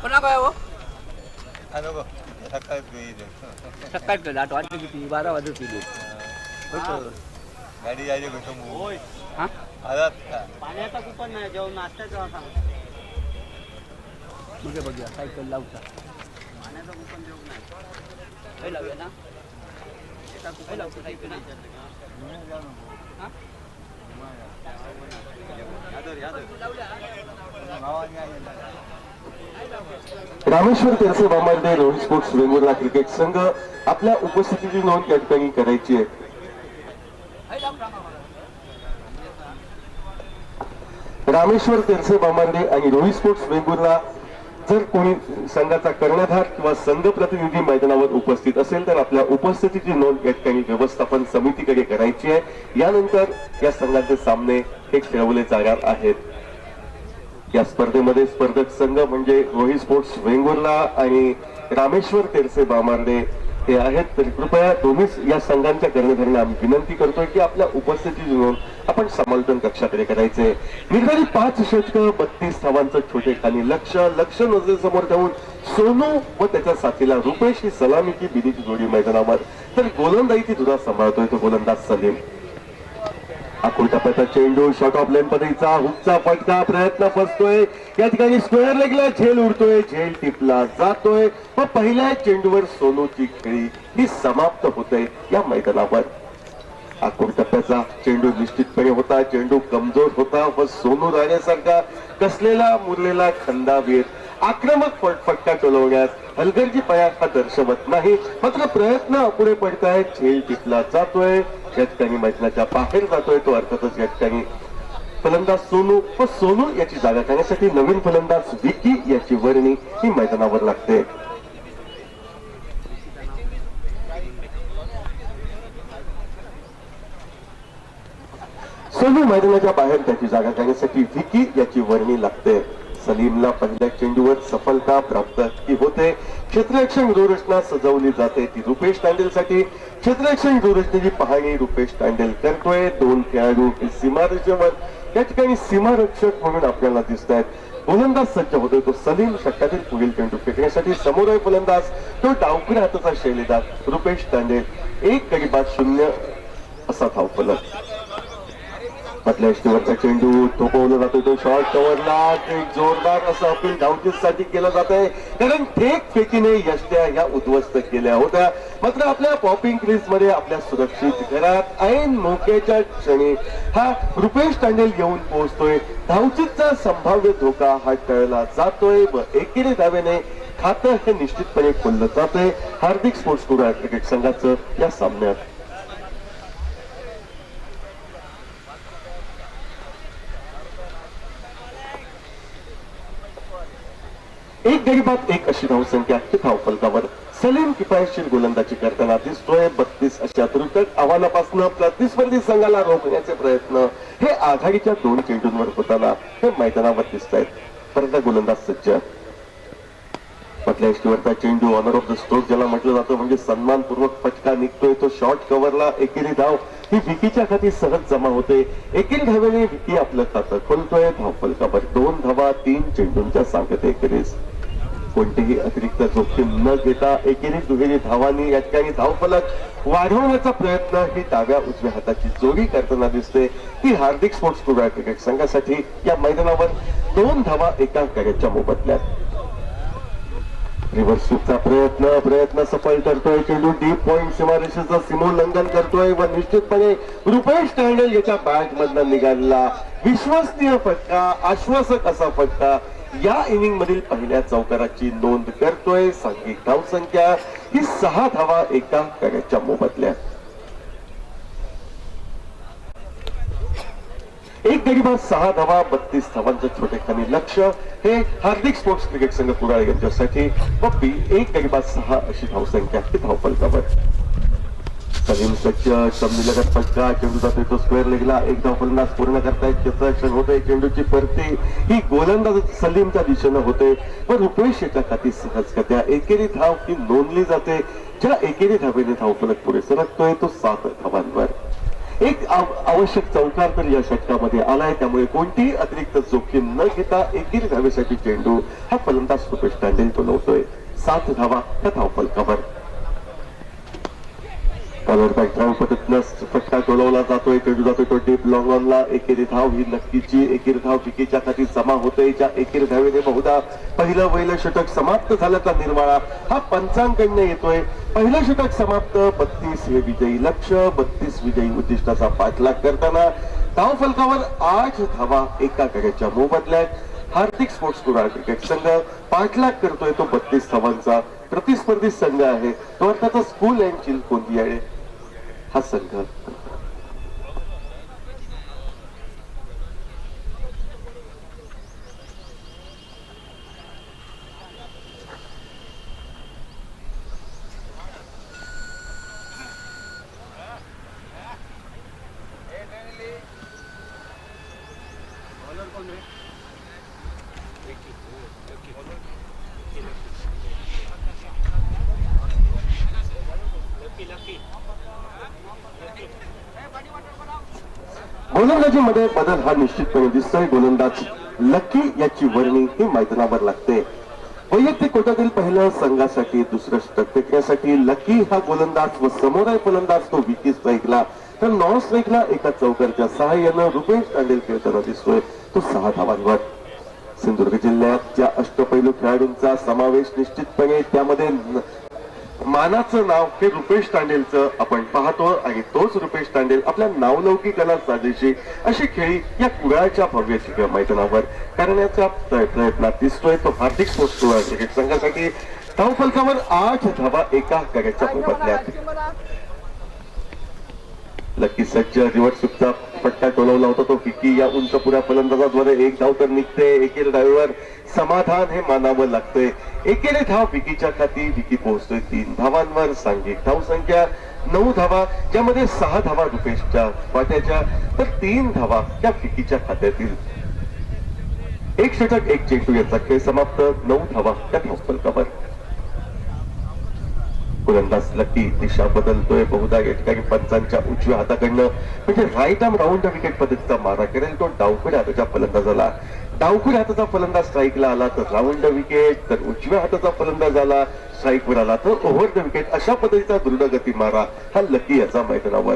Pernah kau? Ano ba? Sakay pili. Sakay ka lahat. Ano yung pili? Bara pili. Betul. गाडी आली भेटू होय हा आलात का पाण्याचा कुपन नाही जेवण नाश्त्याचा सांग मुझे बघूया सायकल लावता पाण्याचा कुपन जेवण नाही हे लावूया ना एका कुपन लावतो सायकल ना हा यादर यादर रामेश्वर तेरसे बांबर्डे रोहित स्पोर्ट्स वेंगुर्ला क्रिकेट संघ आपल्या उपस्थितीची नोंद या ठिकाणी करायची आहे. रामेश्वर तेरसे बांबर्डे आणि रोहित स्पोर्ट्स वेंगुर्ला जर कोणी संघाचा कर्णधार किंवा संघ प्रतिनिधी मैदानावर उपस्थित असेल तर आपल्या उपस्थितीची नोंद या ठिकाणी व्यवस्थापन समितीकडे करायची आहे. यानंतर या संघाचे सामने हे खेळवले जाणार आहेत. या स्पर्धेमध्ये स्पर्धक संघ म्हणजे रोहित स्पोर्ट्स वेंगुर्ला आणि रामेश्वर तेरसे बांबर्डे हे आहेत. तरी कृपया दोन्ही या संघांच्या कर्णधारांना आम्ही विनंती करतोय की आपल्या उपस्थितीची नोंद आपण समालोचन कक्षाकडे करायचे. निर्धारित 5 षटकं 32 धावांचं छोटेखानी लक्ष नजरेसमोर ठेवून सोनू व त्याच्या साथीला रुपेश ही सलामी की बिलीची जोडी मैदानावर तर गोलंदाजीची धुरा सांभाळतोय तो गोलंदाज सलीम. आखूड टप्प्याचा चेंडू शॉर्ट ऑफ लेन पद्धतीचा हुकचा फटका प्रयत्न फसतोय. या ठिकाणी स्क्वेअर लेगला झेल उडतोय झेल टिपला जातोय व पहिल्या चेंडूवर सोनूची खेळी ही समाप्त होते या मैदानावर. आखूड टप्प्याचा चेंडू निश्चितपणे होता. चेंडू कमजोर होता व सोनू राण्यासारखा कसलेला मुरलेला खंदावीर आक्रमक फटका टोलवण्यास हलगर्जी पयास हा दर्शवत नाही. मात्र प्रयत्न अपुरे पडतायत. झेल टिपला जातोय या ठिकाणी मैदानाच्या बाहेर जातोय. तो अर्थातच या ठिकाणी फलंदाज सोनू व सोनू याची जागा करण्यासाठी नवीन फलंदाज विकी याची वर्णी ही मैदानावर लागते. सोनू मैदानाच्या बाहेर त्याची जागा करण्यासाठी विकी याची वर्णी लागते. सलीमला पहिल्या चेंडूवर सफलता प्राप्त होते. क्षेत्ररक्षण व्यूहरचना सजवली जाते ती रुपेश तांडेलसाठी. क्षेत्ररक्षण व्यूहरचनेची पाहणी रुपेश तांडेल करतोय. 2 खेळाडू सीमारेषेवर या ठिकाणी सीमारक्षक म्हणून आपल्याला दिसत आहेत. गोलंदाज सज्ज होतोय तो सलीम. षटकातील पुढील चेंडू फेकण्यासाठी समोर आहे फलंदाज तो डावकऱ्या हाताचा शैलीदार रुपेश तांडेल. 1 गडी बाद 0 असा धावफलक. मधल्या यष्टीवरचा चेंडू थोपवला जातो तो शॉर्ट कव्हरला. एक जोरदार असं अपील धावचीसाठी केलं जात आहे कारण थेट फेकीने यष्ट्या ह्या उद्ध्वस्त केल्या होत्या. मात्र आपल्या पॉपिंग क्रीज मध्ये आपल्या सुरक्षित घरात ऐन मोक्याच्या क्षणी हा रुपेश तांडेल येऊन पोहोचतोय. धावचीचा संभाव्य धोका हा टळला जातोय व एकेरी धावेने खातं हे निश्चितपणे खोललं जातंय हार्दिक स्पोर्ट्स कुडाळ क्रिकेट संघाचं या सामन्यात. 1 गडी बाद 1 अशी धावसंख्या धावफलकावर. सलीम किफायतशीर गोलंदाजी करताना दिसतोय. 32 अशा द्रुतक आव्हानापासून प्रतिस्पर्धी संघाला रोखण्याचे प्रयत्न हे आघाडीच्या 2 चेंडूंवर होताना हे मैदानावर दिसत आहेत. परत गोलंदाज सज्ज. मधल्या यष्टीवरचा चेंडू ऑनर ऑफ द स्ट्रोक ज्याला म्हटलं जातं म्हणजे सन्मानपूर्वक फटका निघतोय तो शॉर्ट कव्हरला. एकेरी धाव ही विकीच्या खाती सहज जमा होते. एकेरी धावेने विकी आपलं खातं खोलतोय. धावफलकावर 2 धावा 3 चेंडूंच्या सांगत एकेरीस. कोणतीही अतिरिक्त जोखीम न घेता एकेरी दुहेरी धावांनी या ठिकाणी धावफलक वाढवण्याचा प्रयत्न ही डाव्या उजव्या हाताची जोडी करताना दिसते. ती हार्दिक स्पोर्ट्स कुडाळ क्रिकेट संघासाठी या मैदानावर 2 धावा एका गड्याच्या मोबदल्यात. रिव्हर्स स्वीपचा प्रयत्न सफल करतोय. चेंडू डीप पॉइंट सीमारेषेचं सीमोल्लंघन करतोय व निश्चितपणे रुपेश तांडेल याच्या बॅट मधनं निघालेला विश्वसनीय फटका आश्वासक असा फटका या इनिंग मधील पहिल्या चौकाराची नोंद करतोय. सांघिक धावसंख्या ही 6 धावा एका गड्याच्या मोबदल्यात. 1 गडी बाद 6 धावा 32 धावांचं छोटेखानी लक्ष्य हे हार्दिक स्पोर्ट्स क्रिकेट संघ कुडाळ यांच्यासाठी. पप्पी 1 गडी बाद 6 अशी धावसंख्या ही धावफलकावर. सलीम सज्ज शमनीलगत फटका, चेंडू जातोय तो स्क्वेअर लेगला, एक धाव फलंदाज पूर्ण करतायत, क्षेत्ररक्षण होतंय, चेंडूची परती ही गोलंदाज सलीमच्या दिशेनं होते, पण रुपेश याच्या खाती सहजगत्या एकेरी धाव ही नोंदली जाते. ज्या एकेरी धावेने धावफलक पुढे सरकतोय तो 7 धावांवर. एक आवश्यक चौकार तर या षटकामध्ये आलाय, त्यामुळे कोणतीही अतिरिक्त जोखीम न घेता एकेरी धावेसाठी चेंडू हा फलंदाज रुपेश तांडेल टोलवतोय. 7 धावा त्या धावफलकावर. कॉलरबॅक धाव पद्धतीनं फटका टोलवला जातोय, चेंडू जातोय तो डीप लॉंग ऑनला. एकेरी धाव ही नक्कीची एकेरी धाव विकीच्या खाती जमा होते. ज्या एकेरी धावेने बहुधा पहिलं वैल षटक समाप्त झाल्याचा निर्वाळा हा पंचांकडनं येतोय. पहिलं षटक समाप्त, 32 हे विजयी लक्ष, 32 विजयी उद्दिष्टाचा पाठलाग करताना धावफलकावर 8 धावा एका गड्याच्या मोबदल्यात. हार्दिक स्पोर्ट्स कुडाळ क्रिकेट संघ पाठलाग करतोय तो 32 धावांचा. प्रतिस्पर्धी संघ आहे तो अर्थात स्कूल अँड चिल गोंदिया हा संघ. गोलंदाजीमध्ये बदल हा निश्चितपणे दिसतोय. गोलंदाज लकी याची वर्णी ही मैदानावर लागते. वैयक्तिक कोट्यातील पहिलं संघासाठी दुसरं षटक टेकण्यासाठी लकी हा गोलंदाज व समोर आहे फलंदाज तो विकी स्ट्राईकला, तर नॉन स्ट्राईकला एका चौकारच्या सहाय्यानं रुपेश तांडेल खेळताना दिसतोय तो 6 धावांवर. सिंधुदुर्ग जिल्ह्यात ज्या अष्टपैलू खेळाडूंचा समावेश निश्चितपणे त्यामध्ये मानाचं नाव हे रुपेश तांडेलचं आपण पाहतो आणि तोच रुपेश तांडेल आपल्या नावलौकिकाला साजेशी अशी खेळी या कुडाळच्या भव्य मैदानावर करण्याचा प्रयत्नात दिसतोय तो हार्दिक स्पोर्ट्स कुडाळ क्रिकेट संघासाठी. धावफलकावर 8 धावा एका गड्याच्या मोबदल्यात. लकी सज्ज रिव्हर्स सुटचा फटका टोलवला होता तो विकी या उंच पुऱ्या फलंदाजाद्वारे. एक धाव तर निघते. एकेरी धावेवर समाधान हे मानावं लागतंय. एकेरी धाव विकीच्या खाती. विकी पोहोचतोय 3 धावांवर. सांघिक धावसंख्या 9 धावा, ज्यामध्ये 6 धावा रुपेशच्या वाट्याच्या तर 3 धावा त्या विकीच्या खात्यातील. एक षटक एक चेंडू याचा खेळ समाप्त. 9 धावा त्या धावफलकावर. गोलंदाज लकी दिशा बदलतोय. बहुधा या ठिकाणी पंचांच्या उजव्या हाताकडनं म्हणजे राईट आर्म राऊंड विकेट पद्धतीचा मारा करेल तो डावखुऱ्या हाताच्या फलंदाजाला. डावखुऱ्या हाताचा फलंदाज स्ट्राईकला आला तर राऊंड विकेट, तर उजव्या हाताचा फलंदाज आला स्ट्राईकवर आला तर ओव्हर द विकेट. अशा पद्धतीचा द्रुतगती मारा हा लकी याचा मैदानावर.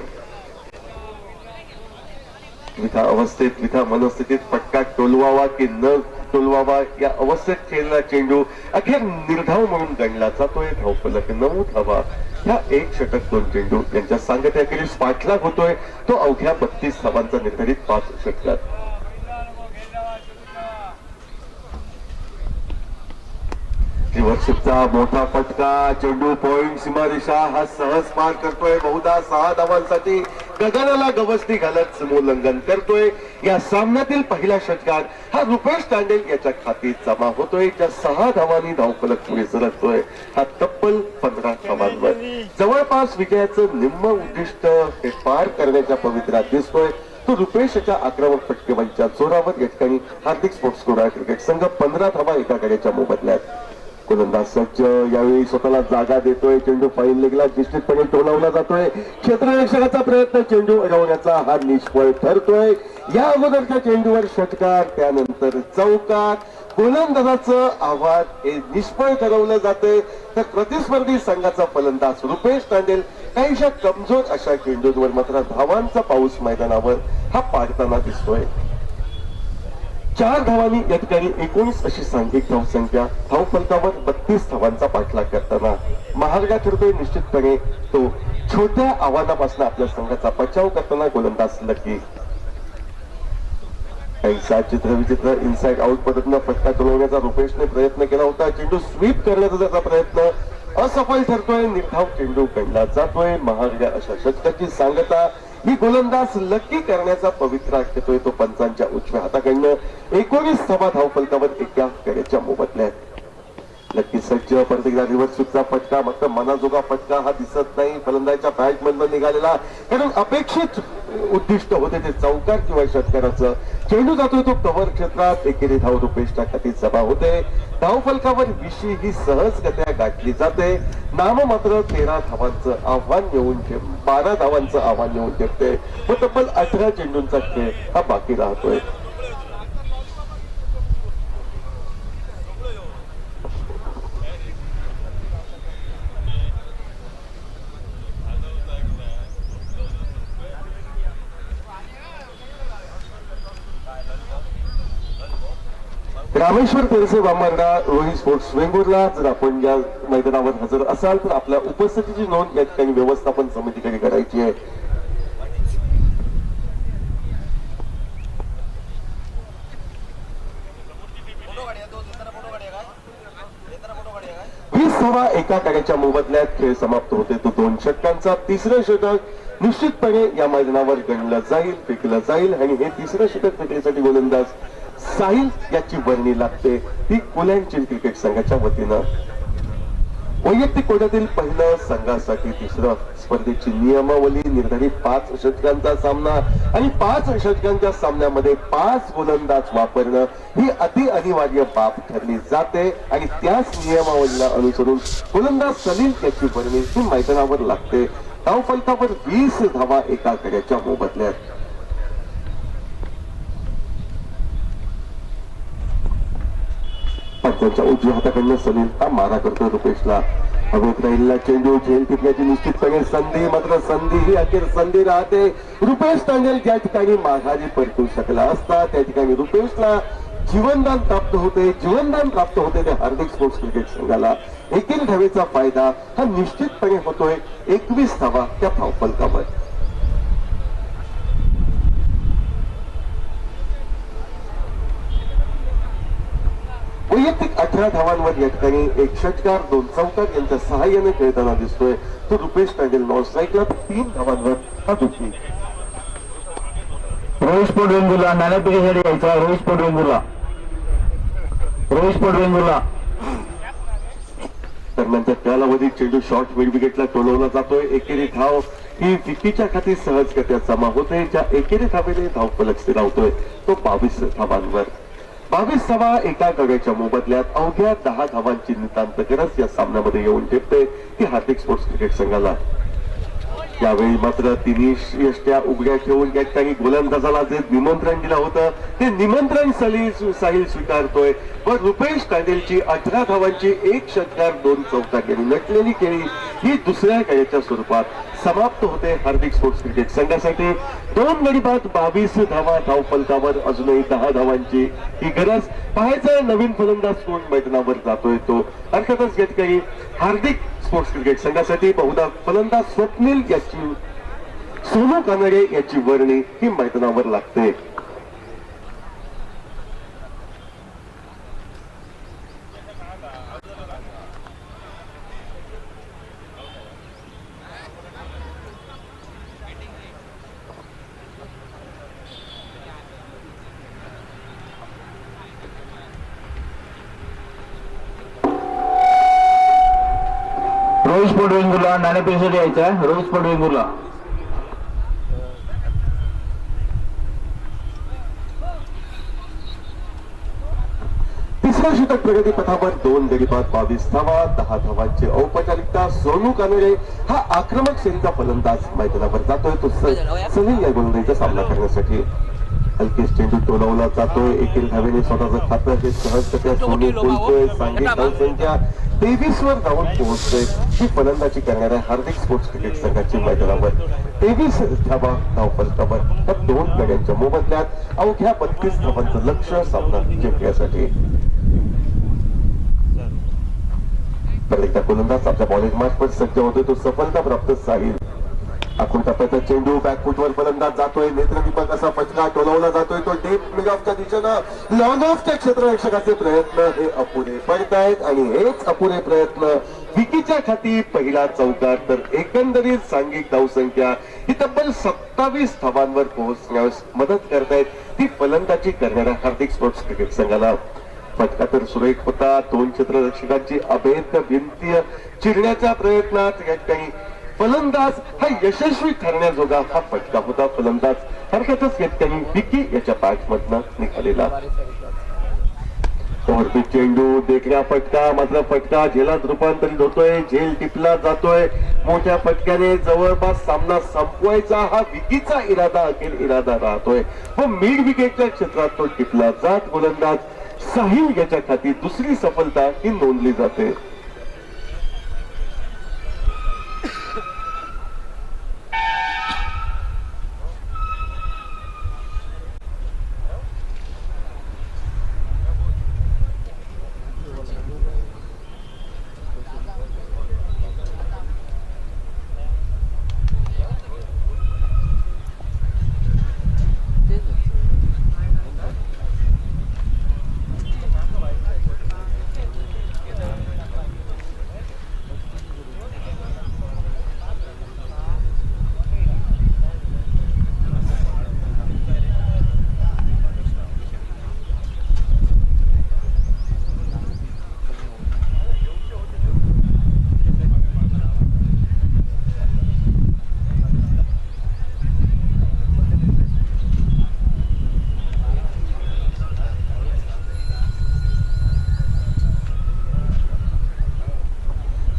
द्विधा अवस्थेत द्विधा मनस्थितीत फटका टोलवावा की न टोलवावा या अवस्थेत खेळलेला चेंडू अखेर निर्धाव म्हणून गणला जातोय. धावफलक 9 धावा ह्या एक षटक 2 चेंडू यांच्या सांगत्याखेरीज पाठलाग होतोय तो अवघ्या 32 धावांचा निर्धारित 5 षटकात. रिव्हर्सचा मोठा फटका, चेंडू पॉइंट सीमारेषा हा सहज पार करतोय. बहुधा 6 धावांसाठी गगनाला गवसणी घालत समोल्लंघन करतोय. या सामन्यातील पहिल्या षटकात हा रुपेश तांडेल याच्या खाती जमा होतोय. ज्या 6 धावांनी धावफलक पुढे सरकतोय हा तब्बल 15 धावांवर. जवळपास विजयाचं निम्म उद्दिष्ट हे पार करण्याच्या पवित्र्यात दिसतोय तो रुपेशच्या आक्रमक फटकेबाजीच्या जोरावर या ठिकाणी हार्दिक स्पोर्ट्स कुडाळ क्रिकेट संघ 15 धावा एका गड्याच्या मोबदल्यात. गोलंदाज सज्ज यावेळी स्वतःला जागा देतोय. चेंडू फाईन लेगला निश्चितपणे टोलावला जातोय. क्षेत्ररक्षणाचा प्रयत्न चेंडू अडवण्याचा हा निष्फळ ठरतोय. या अगोदरच्या चेंडूवर षटकार, त्यानंतर चौकार. गोलंदाजाचं आव्हान हे निष्फळ ठरवलं जाते तर प्रतिस्पर्धी संघाचा फलंदाज रुपेश तांडेल काहीशा कमजोर अशा चेंडूंवर मात्र धावांचा पाऊस मैदानावर हा पाडताना दिसतोय. 4 धावांनी या ठिकाणी 19 अशी सांघिक धावसंख्या. धावफलकावर 32 धावांचा पाठलाग करताना महार्गा ठरतोय निश्चितपणे तो छोट्या आव्हानापासून आपल्या संघाचा बचाव करताना गोलंदाज लकी. चित्रविचित्र इनसाइड आउट पद्धतीनं फटका टोलवण्याचा रुपेशने प्रयत्न केला होता. चेंडू स्वीप करण्याचा त्याचा प्रयत्न असफल ठरतोय. निर्धाव चेंडू गणला जातोय. महार्गा अशा षटकाची सांगता ही गोलंदाज लकी करण्याचा पवित्रा घेतोय तो पंचांच्या उजव्या हाताकडनं. 19 धावा धावफलकावर एका गड्याच्या मोबदल्यात. नक्की सज्ज परत एकदा रिव्हर्स स्वीपचा फटका मात्र मनाजोगा फटका हा दिसत नाही फलंदाजच्या बॅट मधून निघालेला कारण अपेक्षित उद्दिष्ट होते ते चौकार किंवा षटकाराचं चेंडू जातोय तो कव्हर क्षेत्रात एकेरी धाव रुपेशच्या खाती सभा होते धाव फलकावर 20 ही सहजगत्या गाठली जाते नाम मात्र 13 धावांचं आव्हान येऊन 12 धावांचं आव्हान येऊन ठेवते व तब्बल 18 चेंडूंचा खेळ हा बाकी राहतोय रामेश्वर तेरसे बांबार्डा रोहित स्पोर्ट्स वेंगुर्ला जर आपण या मैदानावर हजर असाल तर आपल्या उपस्थितीची नोंद या ठिकाणी व्यवस्थापन समितीकडे करायची आहे धावा एका कार्याच्या मोबदल्यात खेळ समाप्त होते तो 2 षटकांचा तिसरं षटक निश्चितपणे या मैदानावर गणलं जाईल फेकलं जाईल आणि हे तिसरं षटक फेकण्यासाठी गोलंदाज साहिल याची वर्णी लागते ती कोल्यांची क्रिकेट संघाच्या वतीनं वैयक्तिक कोट्यातील पहिलं संघासाठी तिसरं स्पर्धेची नियमावली निर्धारित 5 षटकांचा सामना आणि 5 षटकांच्या सामन्यामध्ये 5 गोलंदाज वापरणं ही अति अनिवार्य बाब ठरली जाते आणि त्याच नियमावलीला अनुसरून गोलंदाज सलील याची वर्णी ही मैदानावर लागते धाव फलकावर 20 धावा एका कार्याच्या मोबदल्यात त्यांच्या उजव्या हाताकडनं सलील हा मारा करतो रुपेशला हवेत राहिलेला चेंडू झेल टिपण्याची निश्चितपणे संधी मात्र संधी ही अखेर संधी राहते रुपेश तांडेल ज्या ठिकाणी माघारी परतू शकला असता त्या ठिकाणी रुपेशला जीवनदान प्राप्त होते ते हार्दिक स्पोर्ट्स क्रिकेट संघाला एकेरी धावेचा फायदा हा निश्चितपणे होतोय 21 धावा त्या धावफलकावर वैयक्तिक 18 धावांवर या ठिकाणी 1 षटकार 2 चौकार यांच्या सहाय्याने खेळताना दिसतोय तो रुपेश तांडेल नॉन स्ट्राईकला 3 धावांवर हा दुखी रोहित स्पोर्ट वेंगुर्ला नाणेफेकीसाठी यायचा रोहित स्पोर्ट वेंगुर्ला दरम्यानच्या कालावधीत चेंडू शॉर्ट मिड विकेटला टोलवला जातोय एकेरी धाव ही विकीच्या खाती सहजगत्या जमा होते ज्या एकेरी धावेने धावफलक स्थिरावतोय तो 22 धावांवर 22 धावा एका गड्याच्या मोबदल्यात अवघ्या 10 धावांची नितांत गरज या सामन्यामध्ये येऊन ठेपते ती हार्दिक स्पोर्ट्स क्रिकेट संघाला यावेळी मात्र तिन्ही यष्ट्या उघड्या ठेवून या ठिकाणी गोलंदाजाला जे निमंत्रण दिलं होतं ते निमंत्रण साहिल स्वीकारतोय व रुपेश तांडेलची 18 धावांची 1 षटकार 2 चौकार यांनी नटलेली खेळी ही दुसऱ्या खेळाच्या स्वरूपात समाप्त होते हार्दिक स्पोर्ट्स क्रिकेट संघासाठी 2 गडी बाद 22 धावा धावफलकावर अजूनही 10 धावांची ही गरज पाहायचं नवीन फलंदाज कोण मैदानावर जातोय तो अर्थातच या ठिकाणी हार्दिक स्पोर्ट्स क्रिकेट संघासाठी बहुधा फलंदाज स्वप्नील याची सोनू कानडे याची वर्णी ही मैदानावर लागते रोहित स्पोर्ट वेंगुर्ला नाणेफेकीसाठी यायचा रोहित स्पोर्ट वेंगुर्ला तिसऱ्या षटक प्रगतीपथावर 2 गडी बाद 22 धावा 10 धावांची औपचारिकता सोनू कानडे हा आक्रमक शैलीचा फलंदाज मैदानावर जातोय तो सलील या गोलंदाजीचा सामना करण्यासाठी हलकेच चेंडू टोलवला जातोय एकेरी धावेने स्वतःचं खातं हे सहजगत्या सोनू बोलतोय सांघिक धावसंख्या 23 वर धावून पोहोचतोय ही फलंदाजी करणाऱ्या हार्दिक स्पोर्ट्स क्रिकेट संघाची मैदानावर 23 धावा धावफलकावर त्या 2 गड्यांच्या मोबदल्यात अवघ्या 32 धावांचं लक्ष सामना जिंकण्यासाठी एकदा गोलंदाज आपल्या बॉलिंग मार्कवर सज्ज होतोय तो सफलता प्राप्त साहिल आखून टप्प्याचा चेंडू बॅकफुटवर फलंदाज जातोय नेत्रदीपक असा फटका टोलवला जातोय तो डेप मिड ऑफच्या दिशेनं लॉंग ऑफच्या क्षेत्ररक्षकाचे प्रयत्न हे अपुरे पडतायत आणि हेच अपुरे प्रयत्न विकीच्या खाती पहिला चौकार तर एकंदरीत सांघिक धावसंख्या ही तब्बल 27 धावांवर पोहोचण्यास मदत करतायत ती फलंदाजी करणाऱ्या हार्दिक स्पोर्ट्स क्रिकेट संघाला फटका तर सुरेख होता. दोन क्षेत्ररक्षकांची अभेद्य भिंती चिरण्याच्या प्रयत्नात या ठिकाणी फलंदाज हा यशस्वी ठरण्याजोगा हा फटका होता. फलंदाज हरकतच या ठिकाणी विकी याच्या पॅच मधनं निघालेला. ओव्हरपिच चेंडू देखण्या फटका, मात्र फटका झेलात रूपांतरित होतोय, झेल टिपला जातोय. मोठ्या फटक्याने जवळपास सामना संपवायचा हा विकीचा इरादा अखेर इरादा राहतोय. व मिड विकेटच्या क्षेत्रात तो टिपला जात गोलंदाज साहिल याच्या खाती दुसरी सफलता ही नोंदली जाते.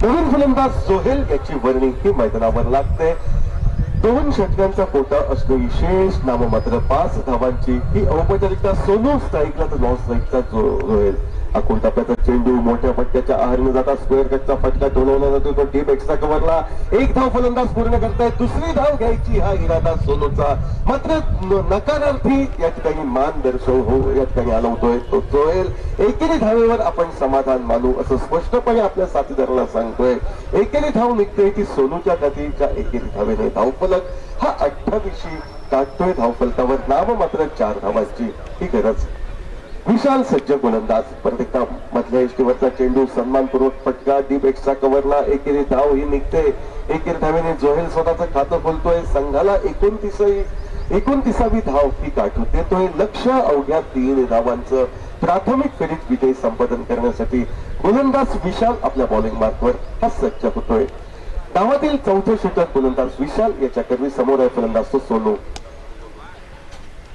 नवीन फलंदाज सोहेल याची वर्णी ही मैदानावर लागते. 2 षटकांचा कोटा असणे विशेष, नाममात्र 5 धावांची ही औपचारिकता. सोनू स्ट्राईकला तर नॉन स्ट्राईकचा जोहेल. अकोल टप्प्याचा चेंडू मोठ्या फटक्याच्या आहारने जाता स्क्वेअर कटचा फटका टोलवला जातो. तो डीप एक्स्ट्रा कव्हरला 1 धाव फलंदाज पूर्ण करताय. दुसरी धाव घ्यायची हा इरादा सोनूचा, मात्र नकारार्थी या ठिकाणी मान दर्शव या ठिकाणी आलवतोय तो जोहेल. एकेरी धावेवर आपण समाधान मानू असं स्पष्टपणे आपल्या साथीदाराला सांगतोय. एकेरी धाव निघते ती सोनूच्या खातीच्या एकेरी धावेने. धावफलक हा 28 काढतोय. धावफलकावर नाम मात्र 4 धावांची ही गरज. विशाल सज्ज गोलंदाज परत मधल्या एष्टीवरचा चेंडू सन्मानपूर्वक फटका डीप एक्स्ट्रा कव्हरला. एकेरी धाव ही निघते. एकेरी धावेने जोहेल स्वतःचं खातं खोलतोय. संघाला 29वी धाव ही गाठू देतोय. लक्ष अवघ्या 3 धावांचं प्राथमिक फेरीत विजय संपादन करण्यासाठी गोलंदाज विशाल आपल्या बॉलिंग मार्कवर हा सज्ज होतोय. धावातील चौथे षटक गोलंदाज विशाल याच्या कर्मी समोर आहे फलंदाज तो सोनू.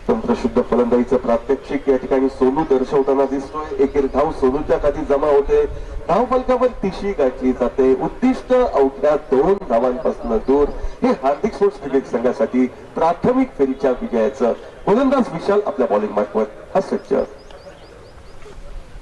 तंत्रशुद्ध फलंदाजीचं प्रात्यक्षिक या ठिकाणी सोनू दर्शवताना दिसतोय. एकेरी धाव सोनूच्या खाली जमा होते. धाव फलकावर तिशी गाठली जाते. उद्दिष्ट अवघ्या 2 धावांपासून दूर. हे हार्दिक स्पोर्ट्स क्रिकेट संघासाठी प्राथमिक फेरीच्या विजयाचं गोलंदाज विशाल आपल्या बॉलिंग मार्कवर हा सज्ज.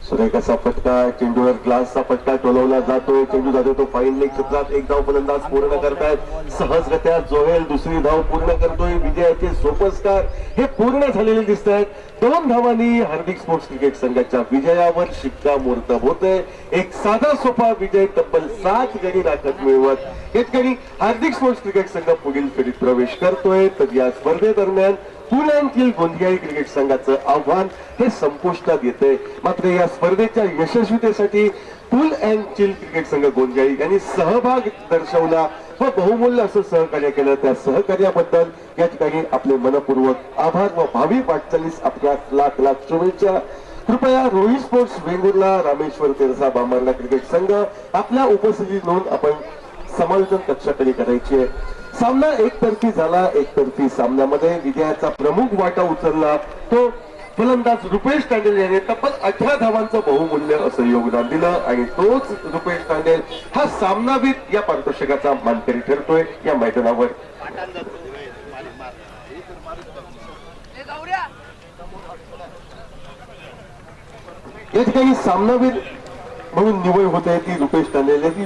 सुरेख असा फटका, चेंडूवर ग्लासचा फटका टोलवला जातोय. चेंडू जातो तो फाईन लेग क्षेत्रात. 1 धाव फलंदाज पूर्ण करतायत सहजगत्या. जोहेल दुसरी धाव पूर्ण करतोय. विजयाचे सोपस्कार हे पूर्ण झालेले दिसत आहेत. 2 धावांनी हार्दिक स्पोर्ट्स क्रिकेट संघाच्या विजयावर शिक्कामोर्तब होतोय. एक साधा सोपा विजय तब्बल 7 गडी राखत मिळवत या ठिकाणी हार्दिक स्पोर्ट्स क्रिकेट संघ पुढील फेरीत प्रवेश करतोय. तर या स्पर्धेदरम्यान पुण्यातील गोंदियाई क्रिकेट संघाचं आव्हान हे संपुष्टात येते. मात्र या स्पर्धेच्या यशस्वीतेसाठी पूल अँड चिल क्रिकेट संघ गोंदियाई यांनी सहभाग दर्शवला व बहुमूल्य असं सहकार्य केलं. त्या सहकार्याबद्दल या ठिकाणी आपले मनपूर्वक आभार व भावी वाटचालीस आपल्यास लाख लाख शुभेच्छा. कृपया रोहित स्पोर्ट्स वेंगुर्ला रामेश्वर तेरसा बांबर्ला क्रिकेट संघ आपल्या उपस्थितीत नोंद आपण समालोचन कक्षाकडे करायची आहे. सामना एकतर्फी झाला. एकतर्फी सामन्यामध्ये विजयाचा प्रमुख वाटा उचलला तो फलंदाज रुपेश तांडेल याने तब्बल 18 धावांचं बहुमूल्य असं योगदान दिलं आणि तोच रुपेश तांडेल हा सामनावीर या पारितोषिकाचा मानकरी ठरतोय या मैदानावर. या ठिकाणी सामनावीर म्हणून निवड होत आहे ती रुपेश तांडेल.